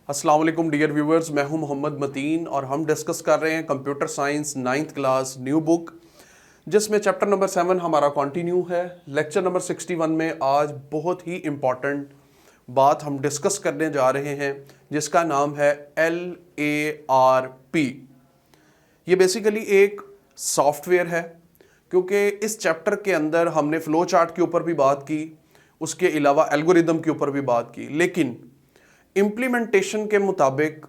अस्सलाम वालेकुम dear viewers, मैं हूं मोहम्मद मतीन और हम डिस्कस कर रहे हैं computer science 9th class new book, जिसमें चैप्टर नंबर 7 हमारा कंटिन्यू है। लेक्चर नंबर 61 में आज बहुत ही इम्पॉर्टेंट बात हम डिस्कस करने जा रहे हैं, जिसका नाम है LARP। ये बेसिकली एक सॉफ्टवेयर है, क्योंकि इस चैप्टर के अंदर हमने फ्लो चार्ट के ऊपर भी बात की, उसके अलावा एल्गोरिदम के ऊपर भी बात की, लेकिन इम्प्लीमेंटेशन के मुताबिक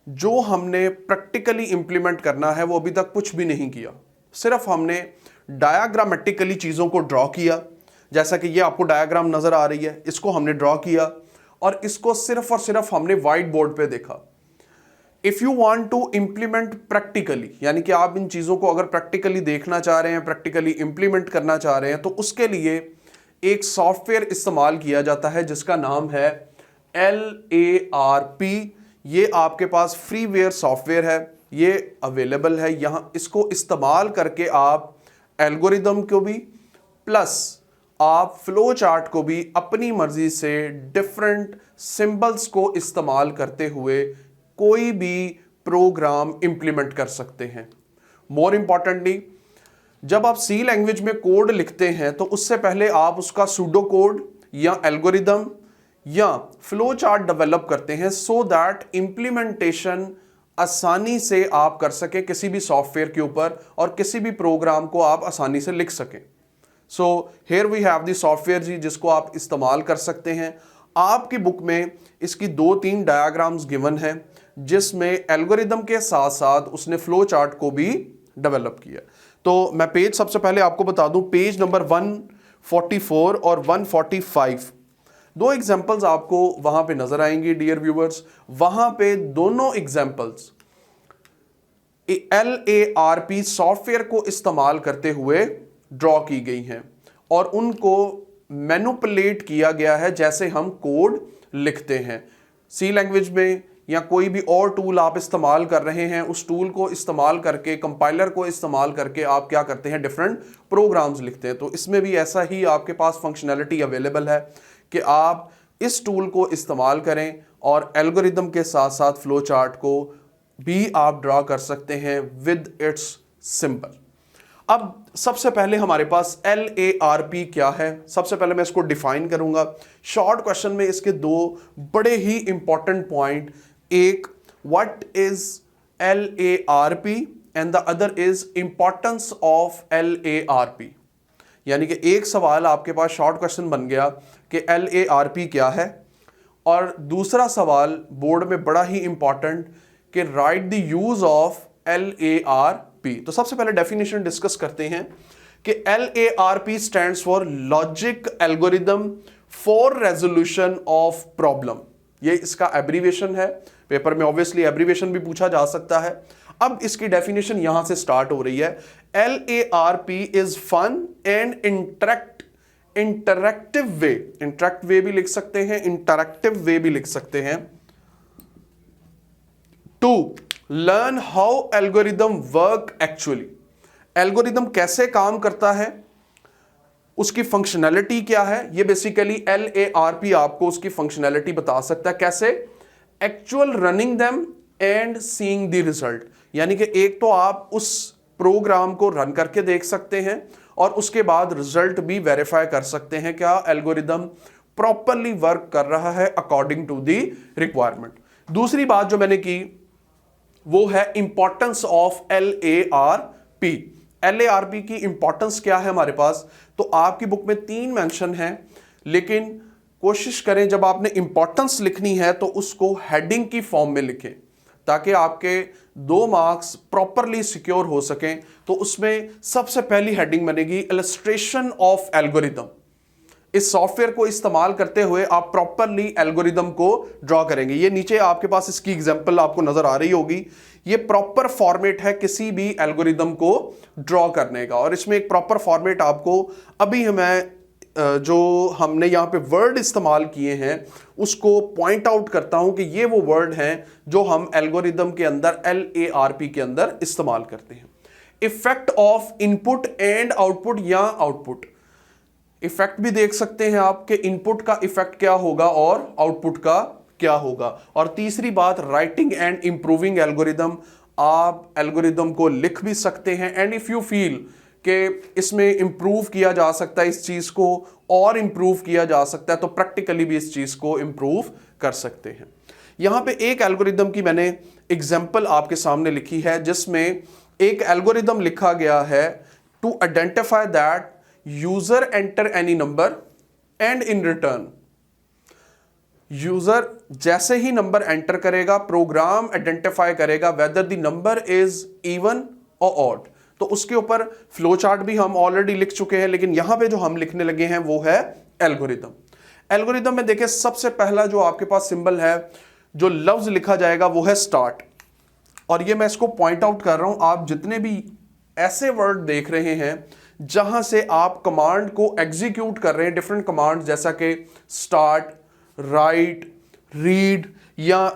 जो हमने प्रैक्टिकली इम्प्लीमेंट करना है वो अभी तक कुछ भी नहीं किया। सिर्फ हमने डायाग्रामेटिकली चीज़ों को ड्रॉ किया, जैसा कि ये आपको डायग्राम नज़र आ रही है, इसको हमने ड्रॉ किया और इसको सिर्फ और सिर्फ हमने वाइट बोर्ड पे देखा। If you want to implement practically, यानी कि आप इन चीज़ों को अगर प्रैक्टिकली देखना चाह रहे हैं, प्रैक्टिकली इम्प्लीमेंट करना चाह रहे हैं, तो उसके लिए एक सॉफ्टवेयर इस्तेमाल किया जाता है जिसका नाम है LARP। ये आपके पास फ्रीवेयर सॉफ्टवेयर है, ये अवेलेबल है। यहाँ इसको इस्तेमाल करके आप एल्गोरिदम को भी प्लस आप फ्लो चार्ट को भी अपनी मर्जी से डिफरेंट सिंबल्स को इस्तेमाल करते हुए कोई भी प्रोग्राम इंप्लीमेंट कर सकते हैं। मोर इंपॉर्टेंटली, जब आप सी लैंग्वेज में कोड लिखते हैं तो उससे पहले आप उसका सूडो कोड या एल्गोरिदम या फ्लो चार्ट डेवलप करते हैं, सो दैट इंप्लीमेंटेशन आसानी से आप कर सके किसी भी सॉफ्टवेयर के ऊपर और किसी भी प्रोग्राम को आप आसानी से लिख सकें। So here we have the software जी, जिसको आप इस्तेमाल कर सकते हैं। आपकी बुक में इसकी 2-3 डायग्राम्स गिवन हैं, जिसमें एल्गोरिदम के साथ साथ उसने फ्लो चार्ट को भी डेवलप किया। तो मैं पेज सबसे पहले आपको बता दूं, पेज नंबर 144 और 145 दो एग्जाम्पल्स आपको वहां पे नजर आएंगे डियर व्यूवर्स। वहां पे दोनों एग्जाम्पल्स LARP सॉफ्टवेयर को इस्तेमाल करते हुए ड्रॉ की गई हैं और उनको मैनिपुलेट किया गया है जैसे हम कोड लिखते हैं। सी लैंग्वेज में या कोई भी और टूल आप इस्तेमाल कर रहे हैं, उस टूल को इस्तेमाल करके, कंपाइलर को इस्तेमाल करके आप क्या करते हैं, डिफरेंट प्रोग्राम्स लिखते हैं। तो इसमें भी ऐसा ही आपके पास फंक्शनैलिटी अवेलेबल है कि आप इस टूल को इस्तेमाल करें और एल्गोरिदम के साथ साथ फ्लो चार्ट को भी आप ड्रॉ कर सकते हैं विद इट्स सिंबल। अब सबसे पहले हमारे पास LARP क्या है, सबसे पहले मैं इसको डिफाइन करूंगा। शॉर्ट क्वेश्चन में इसके दो बड़े ही इंपॉर्टेंट पॉइंट, एक what is LARP and the other is importance of LARP। यानी कि एक सवाल आपके पास शॉर्ट क्वेश्चन बन गया कि LARP क्या है, और दूसरा सवाल बोर्ड में बड़ा ही इंपॉर्टेंट कि right the use of LARP। तो सबसे पहले डेफिनेशन डिस्कस करते हैं कि LARP stands for logic algorithm for resolution of problem. ये इसका एब्रीविएशन है, पेपर में ऑब्वियसली एब्रीविएशन भी पूछा जा सकता है। अब इसकी डेफिनेशन यहां से स्टार्ट हो रही है। LARP is fun and interactive way, interact way भी लिख सकते हैं, इंटरैक्टिव वे भी लिख सकते हैं, to learn how algorithm work actually. Algorithm कैसे काम करता है, उसकी फंक्शनैलिटी क्या है, ये बेसिकली LARP आपको उसकी फंक्शनैलिटी बता सकता है। कैसे? Actual running them and seeing the result. यानी कि एक तो आप उस प्रोग्राम को रन करके देख सकते हैं और उसके बाद रिजल्ट भी वेरीफाई कर सकते हैं क्या एल्गोरिदम प्रॉपरली वर्क कर रहा है अकॉर्डिंग टू द रिक्वायरमेंट। दूसरी बात जो मैंने की वो है इंपॉर्टेंस ऑफ LARP। LARP की इंपॉर्टेंस क्या है हमारे पास, तो आपकी बुक में 3 मेंशन है, लेकिन कोशिश करें जब आपने इंपॉर्टेंस लिखनी है तो उसको हेडिंग की फॉर्म में लिखें ताकि आपके 2 मार्क्स प्रॉपरली सिक्योर हो सकें। तो उसमें सबसे पहली हेडिंग बनेगी इलस्ट्रेशन ऑफ एल्गोरिदम। इस सॉफ्टवेयर को इस्तेमाल करते हुए आप प्रॉपरली एल्गोरिदम को ड्रॉ करेंगे। ये नीचे आपके पास इसकी एग्जांपल आपको नजर आ रही होगी। ये प्रॉपर फॉर्मेट है किसी भी एल्गोरिदम को ड्रॉ करने का, और इसमें एक प्रॉपर फॉर्मेट आपको अभी मैं जो हमने यहाँ पे वर्ड इस्तेमाल किए हैं उसको पॉइंट आउट करता हूं कि ये वो वर्ड हैं जो हम एल्गोरिदम के अंदर LARP के अंदर इस्तेमाल करते हैं। Effect of input and output या आउटपुट। इफेक्ट भी देख सकते हैं आप कि इनपुट का इफेक्ट क्या होगा और आउटपुट का क्या होगा। और तीसरी बात, राइटिंग एंड इंप्रूविंग एल्गोरिदम। आप एल्गोरिदम को लिख भी सकते हैं एंड इफ यू फील कि इसमें इंप्रूव किया जा सकता है, इस चीज को और इंप्रूव किया जा सकता है, तो प्रैक्टिकली भी इस चीज को इंप्रूव कर सकते हैं। यहां पे एक एल्गोरिदम की मैंने एग्जांपल आपके सामने लिखी है, जिसमें एक एल्गोरिदम लिखा गया है to identify that user enter any number and in return user जैसे ही नंबर एंटर करेगा, प्रोग्राम आइडेंटिफाई करेगा whether the number is even और ऑड। तो उसके ऊपर फ्लो चार्ट भी हम ऑलरेडी लिख चुके हैं, लेकिन यहां पे जो हम लिखने लगे हैं वो है एल्गोरिदम। एल्गोरिदम में देखिए, सबसे पहला जो आपके पास सिंबल है, जो लफ्ज लिखा जाएगा वो है स्टार्ट। और ये मैं इसको पॉइंट आउट कर रहा हूं, आप जितने भी ऐसे वर्ड देख रहे हैं जहां से आप कमांड को एग्जीक्यूट कर रहे हैं, डिफरेंट कमांड जैसा कि स्टार्ट, राइट, रीड या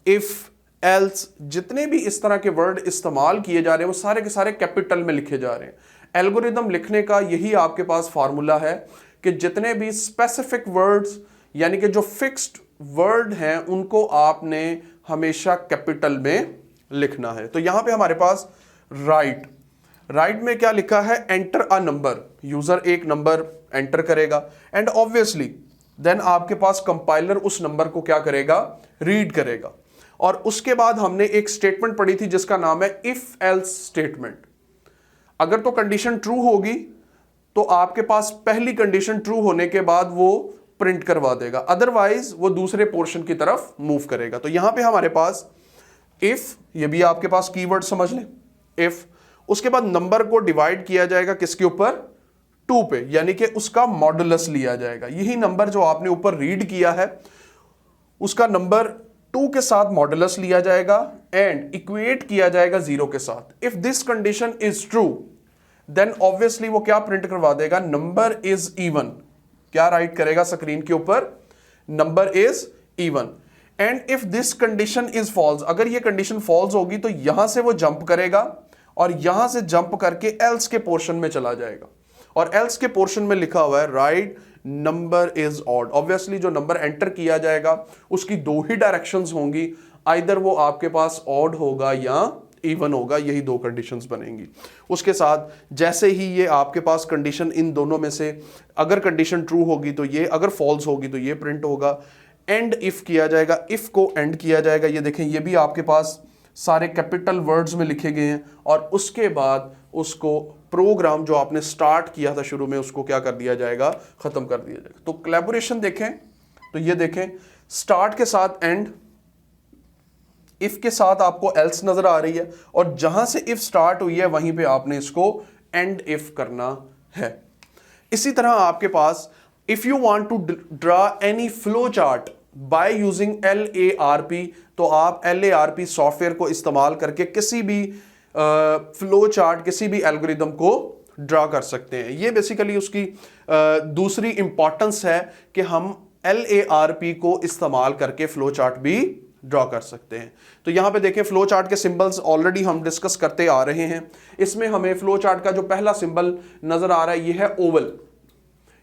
इफ, एल्स, जितने भी इस तरह के वर्ड इस्तेमाल किए जा रहे हैं वो सारे के सारे कैपिटल में लिखे जा रहे हैं। एल्गोरिदम लिखने का यही आपके पास फार्मूला है कि जितने भी स्पेसिफिक वर्ड्स यानी कि जो फिक्स्ड वर्ड हैं उनको आपने हमेशा कैपिटल में लिखना है। तो यहां पे हमारे पास राइट में क्या लिखा है, एंटर अ नंबर, यूजर एक नंबर एंटर करेगा एंड ऑब्वियसली देन आपके पास कंपाइलर उस नंबर को क्या करेगा, रीड करेगा। और उसके बाद हमने एक स्टेटमेंट पढ़ी थी जिसका नाम है इफ एल्स स्टेटमेंट। अगर तो कंडीशन ट्रू होगी तो आपके पास पहली कंडीशन ट्रू होने के बाद वो प्रिंट करवा देगा, अदरवाइज वो दूसरे पोर्शन की तरफ मूव करेगा। तो यहां पे हमारे पास इफ, ये भी आपके पास कीवर्ड समझ लें, इफ, उसके बाद नंबर को डिवाइड किया जाएगा किसके ऊपर, 2 पे, यानी कि उसका मॉडुलस लिया जाएगा। यही नंबर जो आपने ऊपर रीड किया है उसका नंबर 2 के साथ मॉडुलस लिया जाएगा एंड इक्वेट किया जाएगा 0 के साथ। If this condition is true then obviously वो क्या प्रिंट करवा देगा, नंबर इज इवन। क्या राइट करेगा स्क्रीन के ऊपर, number is even. And if this condition is false, अगर ये कंडीशन फॉल्स होगी तो यहां से वो जंप करेगा और यहां से जंप करके एल्स के पोर्शन में चला जाएगा। और एल्स के पोर्शन में लिखा हुआ है right number is odd. Obviously जो नंबर एंटर किया जाएगा उसकी 2 ही डायरेक्शंस होंगी, आइदर वो आपके पास ऑड होगा या इवन होगा, यही 2 कंडीशंस बनेंगी। उसके साथ जैसे ही ये आपके पास कंडीशन इन दोनों में से अगर कंडीशन ट्रू होगी तो ये, अगर फॉल्स होगी तो ये प्रिंट होगा। एंड इफ किया जाएगा, इफ को एंड किया जाएगा। ये देखें, ये भी आपके पास सारे कैपिटल वर्ड्स में लिखे गए हैं। और उसके बाद उसको प्रोग्राम जो आपने स्टार्ट किया था शुरू में उसको क्या कर दिया जाएगा, खत्म कर दिया जाएगा। तो कोलैबोरेशन देखें तो ये देखें, स्टार्ट के साथ एंड, इफ के साथ आपको एल्स नजर आ रही है और जहां से इफ स्टार्ट हुई है वहीं पे आपने इसको एंड इफ करना है। इसी तरह आपके पास if you want to draw any flow chart by using LARP, तो आप LARP सॉफ्टवेयर को इस्तेमाल करके किसी भी फ्लो चार्ट, किसी भी एल्गोरिदम को ड्रा कर सकते हैं। ये बेसिकली उसकी दूसरी इंपॉर्टेंस है कि हम LARP को इस्तेमाल करके फ्लो चार्ट भी ड्रॉ कर सकते हैं। तो यहां पे देखें, फ्लो चार्ट के सिंबल्स ऑलरेडी हम डिस्कस करते आ रहे हैं। इसमें हमें फ्लो चार्ट का जो पहला सिंबल नजर आ रहा है ये है ओवल,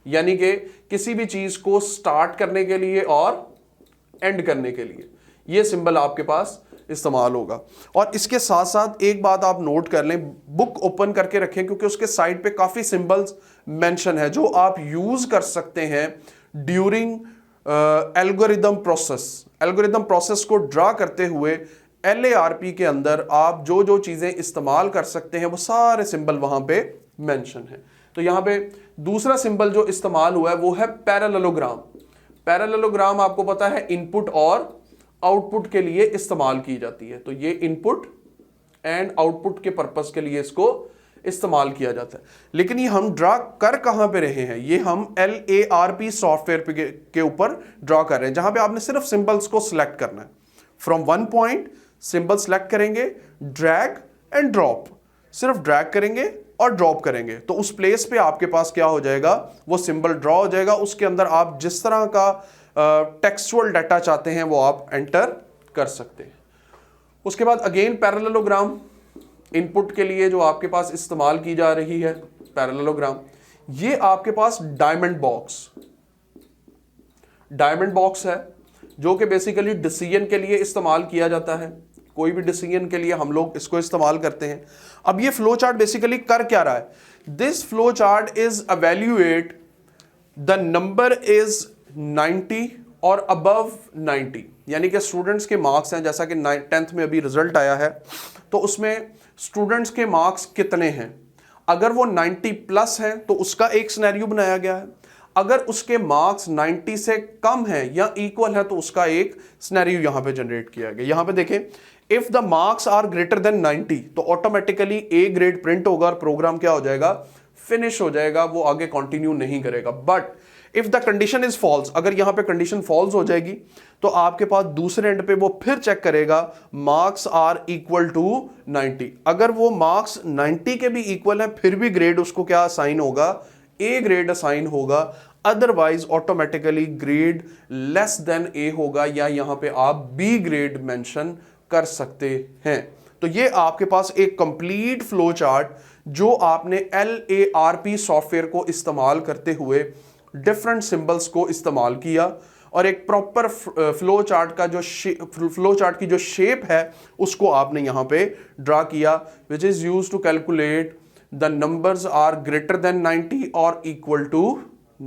यानी कि किसी भी चीज को स्टार्ट करने के लिए और एंड करने के लिए ये सिंबल आपके पास इस्तेमाल होगा। और इसके साथ साथ एक बात आप नोट कर लें, बुक ओपन करके रखें क्योंकि उसके साइड पे काफी सिंबल्स मेंशन है जो आप यूज कर सकते हैं during algorithm process. Algorithm process को ड्रा करते हुए LARP के अंदर आप जो जो चीजें इस्तेमाल कर सकते हैं वो सारे सिंबल वहां पे मेंशन है। तो यहां पे दूसरा सिंबल जो इस्तेमाल हुआ है वो है पैरेललोग्राम। पैरेललोग्राम आपको पता है इनपुट और आउटपुट के लिए इस्तेमाल की जाती है। तो ये इनपुट एंड आउटपुट के पर्पस के लिए इसको इस्तेमाल किया जाता है। लेकिन ये हम ड्रा कर कहां पे रहे हैं, ये हम LARP सॉफ्टवेयर के ऊपर ड्रा कर रहे हैं, जहां पे आपने सिर्फ सिंबल्स को सिलेक्ट करना है। From one point symbol select करेंगे, ड्रैग एंड ड्रॉप, सिर्फ ड्रैग करेंगे और ड्रॉप करेंगे तो उस प्लेस पे आपके पास क्या हो जाएगा, वो सिंबल ड्रॉ हो जाएगा। उसके अंदर आप जिस तरह का टेक्सचुअल डाटा चाहते हैं वो आप एंटर कर सकते हैं। उसके बाद अगेन पैरेललोग्राम, इनपुट के लिए जो आपके पास इस्तेमाल की जा रही है पैरेललोग्राम, ये आपके पास डायमंड बॉक्स है जो कि बेसिकली डिसीजन के लिए इस्तेमाल किया जाता है। कोई भी डिसीजन के लिए हम लोग इसको इस्तेमाल करते हैं। अब ये फ्लो चार्ट बेसिकली कर क्या रहा है? This flow chart is evaluate the number is 90 और अबव 90, यानी कि स्टूडेंट्स के मार्क्स हैं, जैसा कि 10th में अभी रिजल्ट आया है, तो उसमें स्टूडेंट्स के मार्क्स कितने हैं। अगर वो 90 प्लस है तो उसका एक सिनेरियो बनाया गया है, अगर उसके मार्क्स 90 से कम है या इक्वल है तो उसका एक सिनेरियो यहां पे जनरेट किया गया। यहां पे देखें, if the marks are greater than 90 तो ऑटोमेटिकली ए ग्रेड प्रिंट होगा और प्रोग्राम क्या हो जाएगा, फिनिश हो जाएगा, वो आगे कंटिन्यू नहीं करेगा। But if the condition is false, अगर यहां पे कंडीशन फॉल्स हो जाएगी तो आपके पास दूसरे एंड पे वो फिर चेक करेगा मार्क्स आर इक्वल टू 90। अगर वो मार्क्स 90 के भी इक्वल है फिर भी ग्रेड उसको क्या असाइन होगा, ए ग्रेड असाइन होगा, otherwise automatically grade less than A होगा, या यहां पे आप बी ग्रेड मेंशन कर सकते हैं। तो ये आपके पास एक कंप्लीट फ्लो चार्ट जो आपने LARP सॉफ्टवेयर को इस्तेमाल करते हुए डिफरेंट सिंबल्स को इस्तेमाल किया और एक प्रॉपर फ्लो चार्ट का जो फ्लो चार्ट की जो शेप है उसको आपने यहां पे ड्रा किया, which is used to calculate the numbers are greater than 90 और इक्वल टू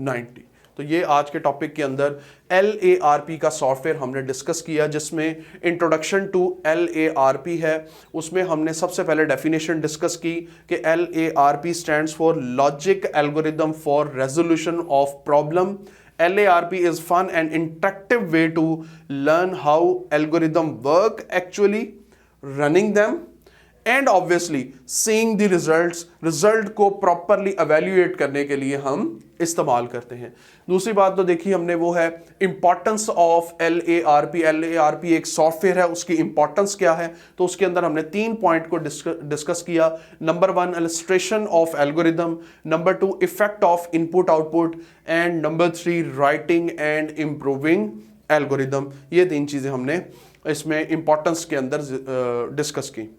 90। तो ये आज के टॉपिक के अंदर LARP का सॉफ्टवेयर हमने डिस्कस किया, जिसमें इंट्रोडक्शन टू LARP है। उसमें हमने सबसे पहले डेफिनेशन डिस्कस की कि LARP stands for logic algorithm for resolution of problem. LARP is fun and interactive way to learn how algorithm work actually, running them and obviously seeing the results। Result को properly evaluate करने के लिए हम इस्तेमाल करते हैं। दूसरी बात तो देखी हमने वो है इंपॉर्टेंस ऑफ LARP। LARP एक सॉफ्टवेयर है, उसकी इंपॉर्टेंस क्या है, तो उसके अंदर हमने 3 पॉइंट को डिस्कस किया। Number 1 illustration of algorithm, number 2 effect of input output, and number 3 writing and improving algorithm. ये 3 चीजें हमने इसमें इंपॉर्टेंस के अंदर डिस्कस की।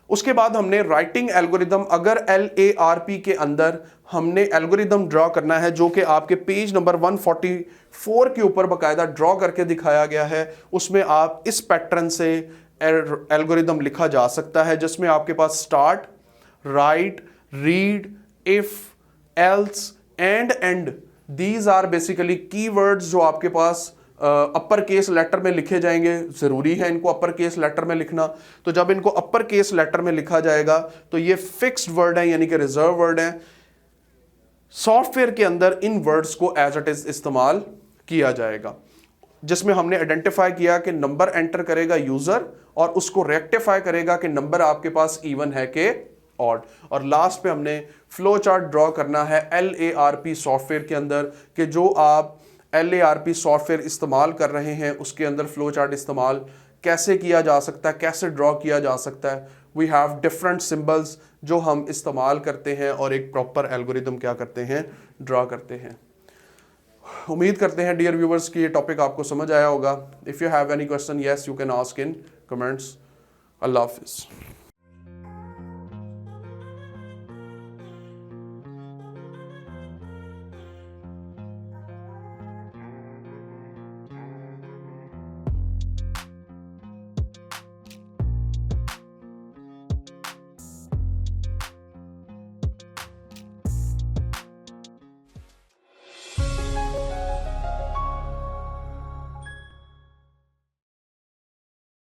उसके बाद हमने राइटिंग एल्गोरिदम, अगर LARP के अंदर हमने एल्गोरिदम ड्रॉ करना है जो कि आपके पेज नंबर 144 के ऊपर बाकायदा ड्रॉ करके दिखाया गया है, उसमें आप इस पैटर्न से एल्गोरिदम लिखा जा सकता है, जिसमें आपके पास start, write, read, if, else end end, these are basically keywords जो आपके पास अपर केस लेटर में लिखे जाएंगे। जरूरी है इनको अपर केस लेटर में लिखना। तो जब इनको अपर केस लेटर में लिखा जाएगा तो ये फिक्स्ड वर्ड है, यानी कि रिजर्व वर्ड है। सॉफ्टवेयर के अंदर इन वर्ड्स को एज इट इज इस्तेमाल किया जाएगा, जिसमें हमने आइडेंटिफाई किया कि नंबर एंटर करेगा यूजर और उसको रेक्टिफाई करेगा कि नंबर आपके पास इवन है कि ऑड। और लास्ट पे हमने फ्लो चार्ट ड्रॉ करना है LARP सॉफ्टवेयर के अंदर कि जो आप LARP सॉफ्टवेयर इस्तेमाल कर रहे हैं उसके अंदर फ्लो चार्ट इस्तेमाल कैसे किया जा सकता है, कैसे ड्रॉ किया जा सकता है। वी हैव डिफरेंट सिंबल्स जो हम इस्तेमाल करते हैं और एक प्रॉपर एल्गोरिदम क्या करते हैं, ड्रॉ करते हैं। उम्मीद करते हैं डियर व्यूवर्स कि ये टॉपिक आपको समझ आया होगा। If you have any question, yes you can ask in comments. अल्लाह हाफिज़।